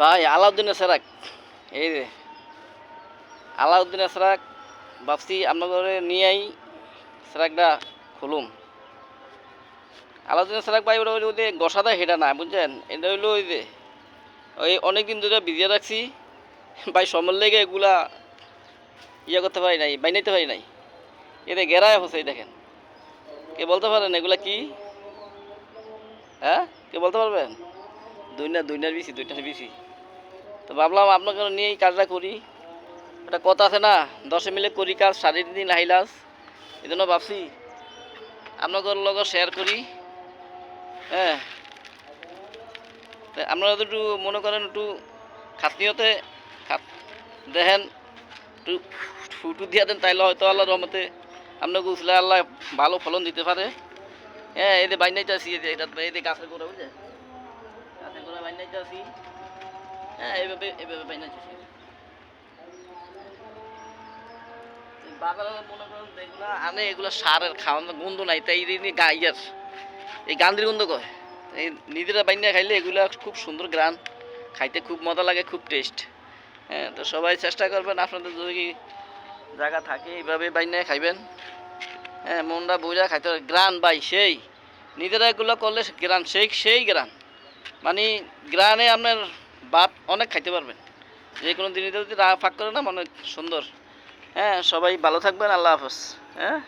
ভাই আলাউদ্দিনের সেরাক, এই যে আলাউদ্দিনের সেরাক ভাবছি আপনাদের নিয়েই সেরাকটা খুলুম। আলাউদ্দিনের সেরাক ভাই ওটা ওই যে গসাদা হেটা না, বুঝছেন? এটা হইলো ওই যে ওই অনেকদিন ধরে ভিজিয়ে রাখছি ভাই, সময় লেগে এগুলা ইয়ে করতে পারি নাই, বাইনাইতে পারি নাই। এতে গেরায় হচ্ছে, দেখেন। কে বলতে পারেন এগুলা কি? হ্যাঁ, কে বলতে পারবেন? দুইনার বিসি। তো ভাবলাম আপনাকে নিয়েই কাজটা করি। একটা কথা আছে না, 10 মিলে করি কাজ, 3.5 দিন হাইলাস। এই জন্য ভাবছি আপনাদের লগে শেয়ার করি। হ্যাঁ, আপনারা তো একটু মনে করেন, একটু খাতনিয়তে দেখেন, একটু ফুটু দিয়ে দেন, তাইলে হয়তো আল্লাহ রহমতে আপনাকে উঠলে আল্লাহ ভালো ফলন দিতে পারে। হ্যাঁ, এই যে বাইনাইতে আছি, এই যে এটা এই যে গাছের গোড়া, বুঝলে? গাছের গোড়া বাইনাইতে আছি। হ্যাঁ, এইভাবে বাইনাইতে আছি। বাজারে মনে করেন যেগুলা আনে, এগুলো সারের খাওয়ানোর গন্ধ নাই, তাই গাইয়ার এই গান্ধির গন্ধ কয়। এই নিজেরা বাইনা খাইলে এগুলা খুব সুন্দর গ্রান, খাইতে খুব মজা লাগে, খুব টেস্ট। হ্যাঁ, তো সবাই চেষ্টা করবেন, আপনাদের যদি জায়গা থাকে এইভাবে বাইনা খাইবেন। হ্যাঁ, মনটা বুঝা খাইতে হবে। গ্রান ভাই সেই, নিজেরা এগুলো করলে গ্রান সেই গ্রান, মানে গ্রানে আপনার ভাত অনেক খাইতে পারবেন, যে কোনো দিনে যদি ফাঁক করে না, অনেক সুন্দর। হ্যাঁ, সবাই ভালো থাকবেন, আল্লাহ হাফেজ। হ্যাঁ।